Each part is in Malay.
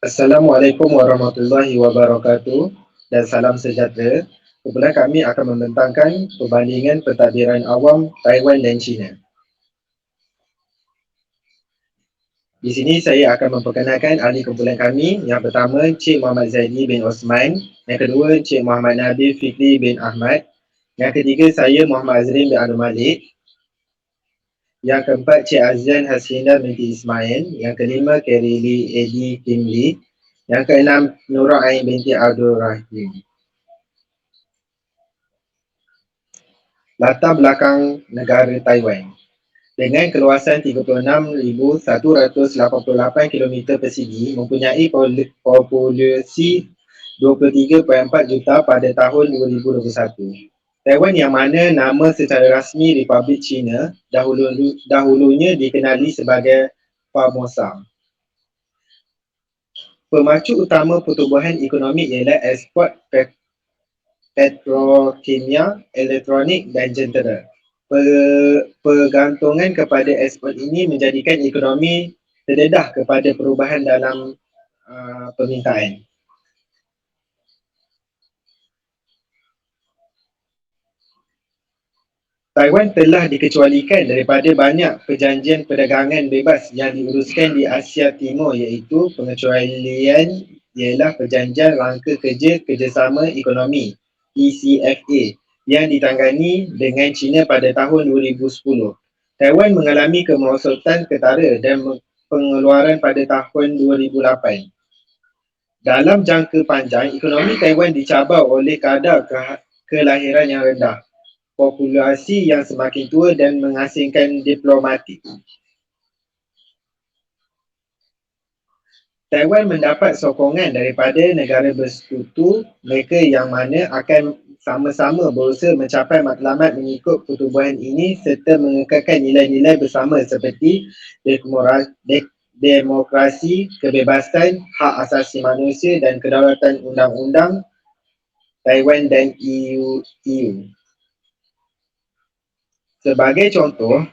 Assalamualaikum warahmatullahi wabarakatuh dan salam sejahtera. Kumpulan kami akan membentangkan perbandingan pentadbiran awam Taiwan dan China. Di sini saya akan memperkenalkan ahli kumpulan kami. Yang pertama, Cik Muhammad Zaidi bin Osman. Yang kedua, Cik Muhammad Nabil Fikri bin Ahmad. Yang ketiga, saya Muhammad Azrin bin Abdul Malik. Yang keempat, Cik Azlan Haslinda binti Ismail. Yang kelima, Kerry Lee Eddie Kim Lee. Yang keenam, Nurul Ain binti Abdul Rahim. Latar belakang negara Taiwan. Dengan keluasan 36,188 km persegi, mempunyai populasi 23.4 juta pada tahun 2021. Taiwan yang mana nama secara rasmi Republik China dahulunya dikenali sebagai Formosa. Pemacu utama pertumbuhan ekonomi ialah ekspor petrokimia, elektronik dan jentera. Pergantungan kepada ekspor ini menjadikan ekonomi terdedah kepada perubahan dalam permintaan. Taiwan telah dikecualikan daripada banyak perjanjian perdagangan bebas yang diuruskan di Asia Timur, iaitu pengecualian ialah Perjanjian Rangka Kerjasama Ekonomi ECFA yang ditangani dengan China pada tahun 2010. Taiwan mengalami kemerosotan ketara dan pengeluaran pada tahun 2008. Dalam jangka panjang, ekonomi Taiwan dicabar oleh kadar kelahiran yang rendah, populasi yang semakin tua dan mengasingkan diplomatik. Taiwan mendapat sokongan daripada negara bersekutu mereka yang mana akan sama-sama berusaha mencapai matlamat mengikut pertumbuhan ini serta mengekalkan nilai-nilai bersama seperti demokrasi, kebebasan, hak asasi manusia dan kedaulatan undang-undang Taiwan dan EU. Sebagai contoh,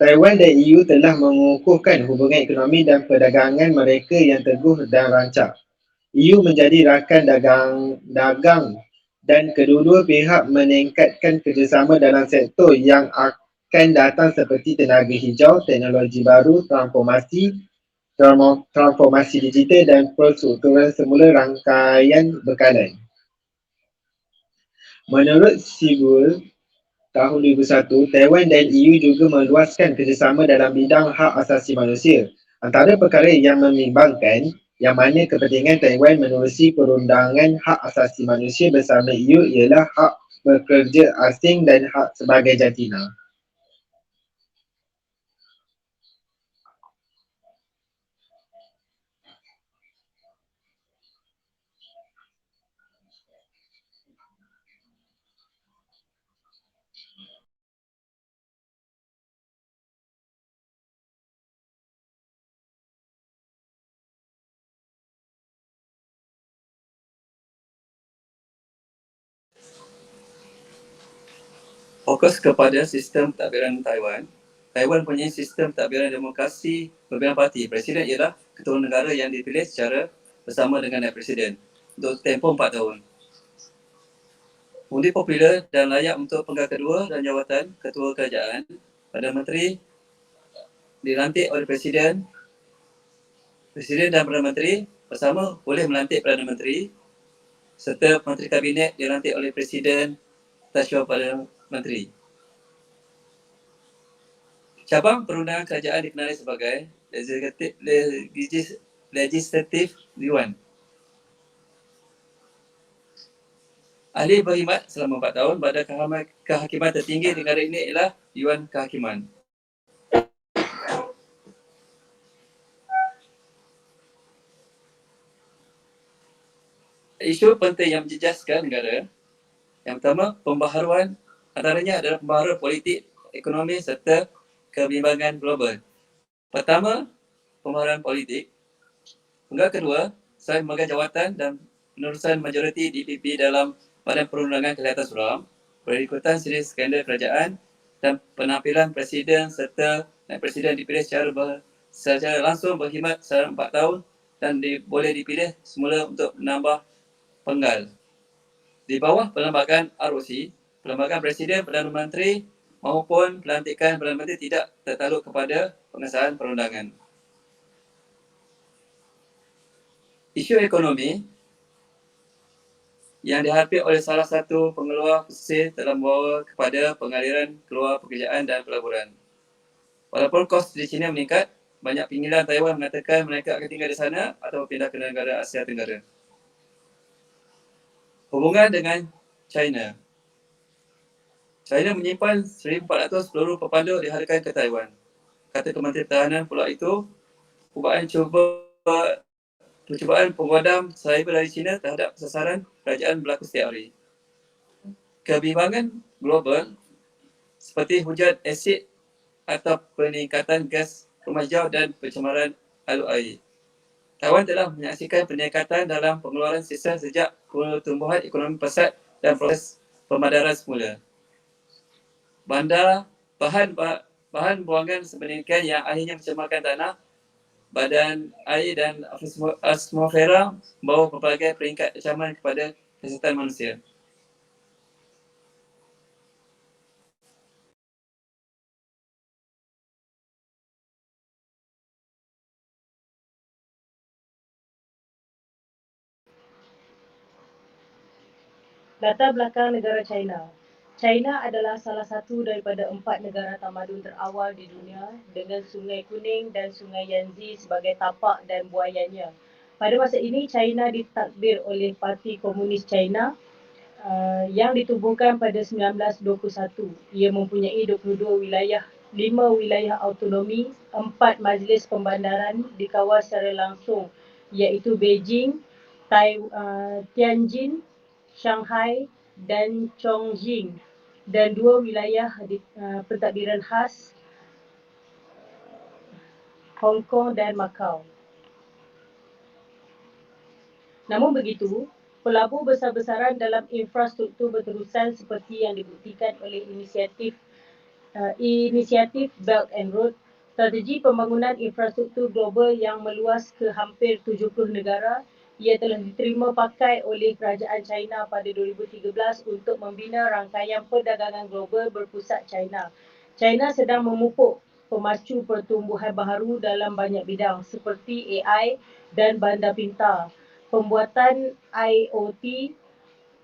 Taiwan dan EU telah mengukuhkan hubungan ekonomi dan perdagangan mereka yang teguh dan rancak. EU menjadi rakan dagang dan kedua-dua pihak meningkatkan kerjasama dalam sektor yang akan datang seperti tenaga hijau, teknologi baru, transformasi digital dan perstrukturan semula rangkaian bekalan. Menurut Sibul, tahun 2001, Taiwan dan EU juga meluaskan kerjasama dalam bidang hak asasi manusia. Antara perkara yang membimbangkan, yang mana kepentingan Taiwan menerusi perundangan hak asasi manusia bersama EU ialah hak pekerja asing dan hak sebagai jantina. Fokus kepada sistem pentadbiran Taiwan. Taiwan punya sistem pentadbiran demokrasi pimpinan parti. Presiden ialah ketua negara yang dipilih secara bersama dengan naib presiden untuk tempoh 4 tahun. Undi popular dan layak untuk penggal kedua dan jawatan ketua kerajaan. Perdana Menteri dilantik oleh Presiden dan Perdana Menteri bersama boleh melantik Perdana Menteri serta Menteri Kabinet dilantik oleh Presiden atas syuruh Perdana Menteri. Cabang perundangan kerajaan dikenali sebagai Legislative Yuan. Ahli berkhidmat selama 4 tahun pada kehakiman tertinggi negara ini ialah Yuan Kehakiman. Isu penting yang menjejaskan negara. Yang pertama, pembaharuan antaranya adalah pembaharuan politik, ekonomi serta kebimbangan global. Pertama, pembaharuan politik. Penggal kedua, saya memegang jawatan dan penerusan majoriti DPP dalam Badan Perundangan Kesihatan Suram, berikutan siri skandal kerajaan dan penampilan Presiden serta naib Presiden dipilih secara langsung berkhidmat selama 4 tahun dan boleh dipilih semula untuk menambah penggal. Di bawah perlembagaan ROC, perlembagaan Presiden, Perdana Menteri maupun pelantikan Perdana Menteri tidak tertakluk kepada pengesahan perundangan. Isu ekonomi yang dihadapi oleh salah satu pengeluar pesisir telah membawa kepada pengaliran keluar pekerjaan dan pelaburan. Walaupun kos di China meningkat, banyak pinggiran Taiwan mengatakan mereka akan tinggal di sana atau pindah ke negara Asia Tenggara. Hubungan dengan China. China menyimpan 1,400 peluru pepandu dihadakan ke Taiwan. Kata Kementerian Pertahanan pula itu, percubaan pemadam cyber dari China terhadap sasaran kerajaan berlaku setiap hari. Kebimbangan global seperti hujan asid atau peningkatan gas rumah hijau dan pencemaran alur air. Taiwan telah menyaksikan peningkatan dalam pengeluaran sisa sejak pertumbuhan ekonomi pesat dan proses pemadaran semula. Bahan buangan sedemikian yang akhirnya mencemarkan tanah, badan air dan atmosfera membawa pelbagai peringkat ancaman kepada kesihatan manusia. Latar belakang negara China. China adalah salah satu daripada 4 negara tamadun terawal di dunia dengan Sungai Kuning dan Sungai Yangtze sebagai tapak dan buayanya. Pada masa ini, China ditadbir oleh Parti Komunis China yang ditubuhkan pada 1921. Ia mempunyai 22 wilayah, 5 wilayah autonomi, 4 majlis pembandaran dikawal secara langsung iaitu Beijing, Tianjin, Shanghai dan Chongqing, dan 2 wilayah pentadbiran khas Hong Kong dan Macau. Namun begitu, pelabur besar-besaran dalam infrastruktur berterusan seperti yang dibuktikan oleh inisiatif Belt and Road, strategi pembangunan infrastruktur global yang meluas ke hampir 70 negara, ia telah diterima pakai oleh kerajaan China pada 2013 untuk membina rangkaian perdagangan global berpusat China. China sedang memupuk pemacu pertumbuhan baharu dalam banyak bidang seperti AI dan bandar pintar, pembuatan IoT,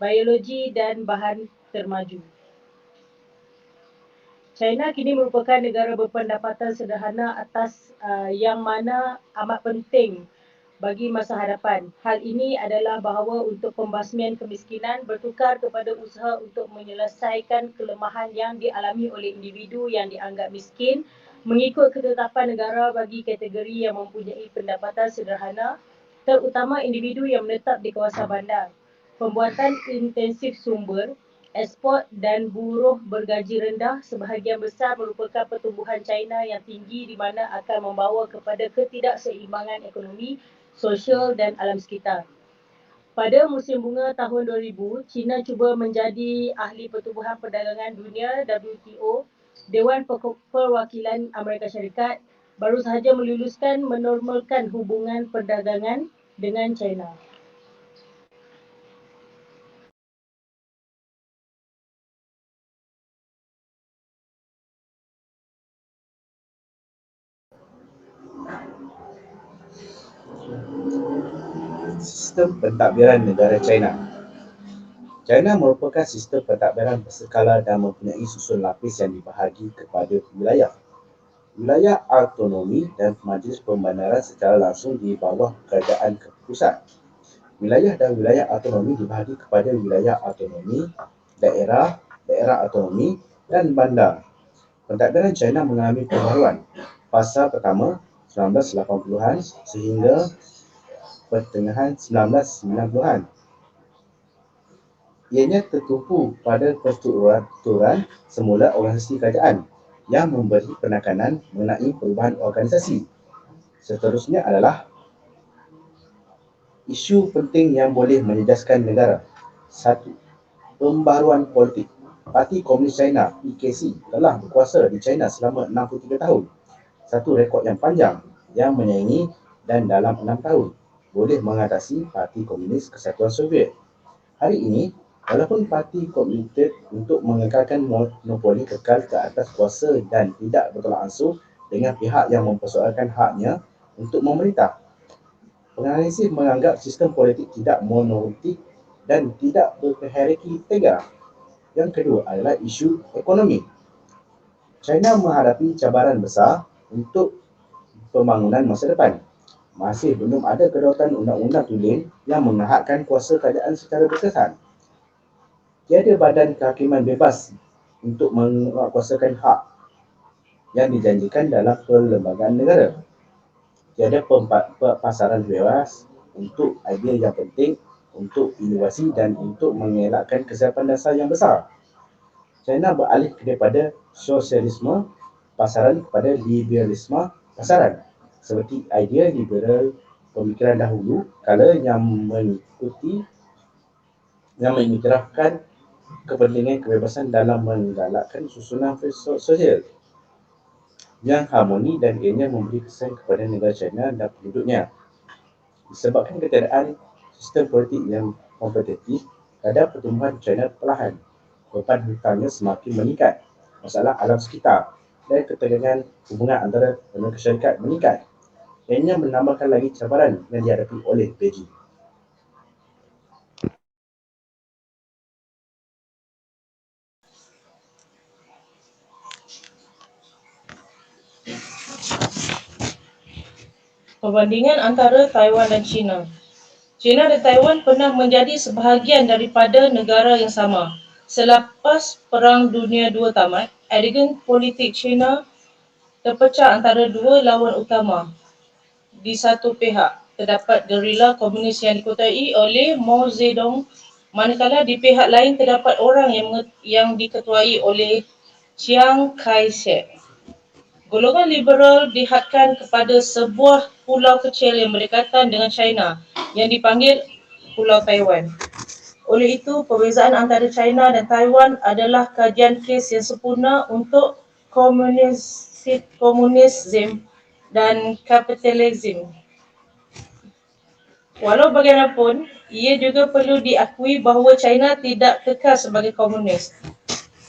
biologi dan bahan termaju. China kini merupakan negara berpendapatan sederhana atas yang mana amat penting bagi masa hadapan. Hal ini adalah bahawa untuk pembasmian kemiskinan bertukar kepada usaha untuk menyelesaikan kelemahan yang dialami oleh individu yang dianggap miskin mengikut ketetapan negara bagi kategori yang mempunyai pendapatan sederhana, terutama individu yang menetap di kawasan bandar. Pembuatan intensif sumber, ekspor dan buruh bergaji rendah sebahagian besar merupakan pertumbuhan China yang tinggi di mana akan membawa kepada ketidakseimbangan ekonomi, sosial dan alam sekitar. Pada musim bunga tahun 2000, China cuba menjadi ahli pertubuhan perdagangan dunia WTO, Dewan Perwakilan Amerika Syarikat baru sahaja meluluskan menormalkan hubungan perdagangan dengan China. Sistem pentadbiran negara China. China merupakan sistem pentadbiran berskala dan mempunyai susun lapis yang dibahagi kepada wilayah. Wilayah autonomi dan majlis pembandaran secara langsung di bawah kerajaan pusat. Wilayah dan wilayah autonomi dibahagi kepada wilayah autonomi, daerah autonomi dan bandar. Pentadbiran China mengalami pembaharuan fasa pertama 1980-an sehingga pertengahan 1990-an. Ianya tertumpu pada perstrukturan semula organisasi kerajaan yang memberi penekanan mengenai perubahan organisasi. Seterusnya adalah isu penting yang boleh menjejaskan negara. 1. Pembaharuan politik. Parti Komunis China (PKC) telah berkuasa di China selama 63 tahun. Satu rekod yang panjang yang menyaingi dan dalam 6 tahun boleh mengatasi Parti Komunis Kesatuan Soviet. Hari ini, walaupun parti komited untuk mengekalkan monopoli kekal ke atas kuasa dan tidak bertolak ansur dengan pihak yang mempersoalkan haknya untuk memerintah. Penganalisis menganggap sistem politik tidak monolitik dan tidak berhierarki tegak. Yang kedua adalah isu ekonomi. China menghadapi cabaran besar untuk pembangunan masa depan. Masih belum ada kedaulatan undang-undang tulen yang menghadkan kuasa kerajaan secara berkesan. Tiada badan kehakiman bebas untuk menguatkuasakan hak yang dijanjikan dalam perlembagaan negara. Tiada pasaran bebas untuk idea yang penting, untuk inovasi dan untuk mengelakkan kesilapan dasar yang besar. China beralih daripada sosialisme pasaran kepada liberalisme pasaran, seperti idea liberal pemikiran dahulu kala yang mengiktirafkan kepentingan kebebasan dalam menggalakkan susunan sosial yang harmoni dan ianya memberi kesan kepada negara China dan penduduknya. Disebabkan ketiadaan sistem politik yang kompetitif, kadar pertumbuhan China perlahan, beban hutangnya semakin meningkat, masalah alam sekitar dan ketegangan hubungan antara Amerika Syarikat meningkat. Ianya menambahkan lagi cabaran yang dihadapi oleh Beijing. Perbandingan antara Taiwan dan China. China dan Taiwan pernah menjadi sebahagian daripada negara yang sama. Selepas Perang Dunia II tamat, adegan politik China terpecah antara dua lawan utama. Di satu pihak, terdapat gerila komunis yang dikuasai oleh Mao Zedong, manakala di pihak lain terdapat orang yang diketuai oleh Chiang Kai-shek. Golongan liberal dihadkan kepada sebuah pulau kecil yang berdekatan dengan China yang dipanggil Pulau Taiwan. Oleh itu, perbezaan antara China dan Taiwan adalah kajian kes yang sempurna untuk komunisme dan kapitalisme. Walau bagaimanapun, ia juga perlu diakui bahawa China tidak kekal sebagai komunis.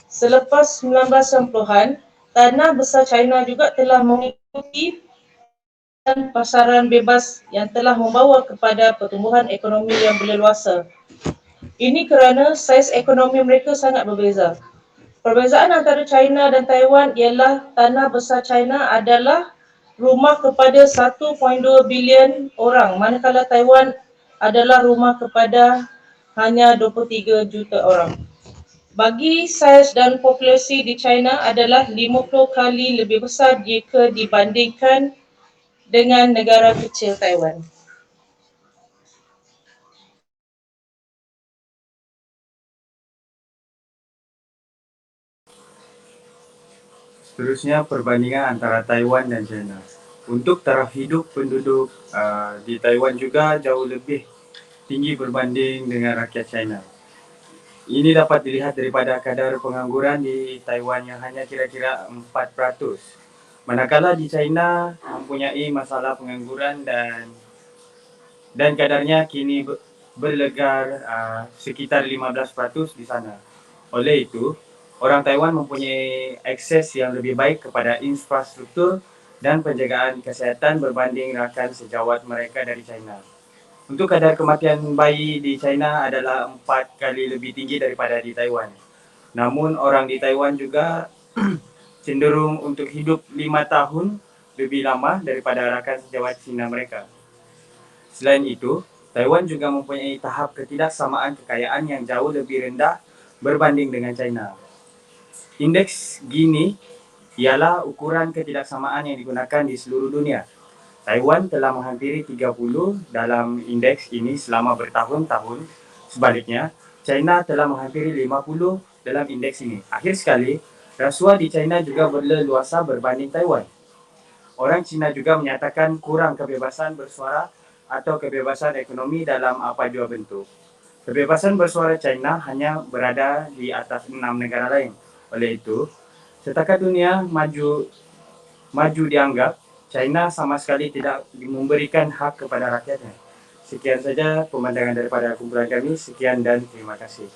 Selepas 1990-an, tanah besar China juga telah mengikuti pasaran bebas yang telah membawa kepada pertumbuhan ekonomi yang berleluasa. Ini kerana saiz ekonomi mereka sangat berbeza. Perbezaan antara China dan Taiwan ialah tanah besar China adalah rumah kepada 1.2 bilion orang, manakala Taiwan adalah rumah kepada hanya 23 juta orang. Bagi saiz dan populasi di China adalah 50 kali lebih besar jika dibandingkan dengan negara kecil Taiwan. Seterusnya, perbandingan antara Taiwan dan China. Untuk taraf hidup penduduk di Taiwan juga jauh lebih tinggi berbanding dengan rakyat China. Ini dapat dilihat daripada kadar pengangguran di Taiwan yang hanya kira-kira 4%. Manakala di China mempunyai masalah pengangguran dan kadarnya kini berlegar sekitar 15% di sana. Oleh itu, orang Taiwan mempunyai akses yang lebih baik kepada infrastruktur dan penjagaan kesihatan berbanding rakan sejawat mereka dari China. Untuk kadar kematian bayi di China adalah 4 kali lebih tinggi daripada di Taiwan. Namun orang di Taiwan juga cenderung untuk hidup 5 tahun lebih lama daripada rakan sejawat Cina mereka. Selain itu, Taiwan juga mempunyai tahap ketidaksamaan kekayaan yang jauh lebih rendah berbanding dengan China. Indeks Gini ialah ukuran ketidaksamaan yang digunakan di seluruh dunia. Taiwan telah menghampiri 30 dalam indeks ini selama bertahun-tahun. Sebaliknya, China telah menghampiri 50 dalam indeks ini. Akhir sekali, rasuah di China juga berleluasa berbanding Taiwan. Orang Cina juga menyatakan kurang kebebasan bersuara atau kebebasan ekonomi dalam apa jua bentuk. Kebebasan bersuara China hanya berada di atas 6 negara lain. Oleh itu, setakat dunia maju dianggap, China sama sekali tidak memberikan hak kepada rakyatnya. Sekian saja pemandangan daripada kumpulan kami. Sekian dan terima kasih.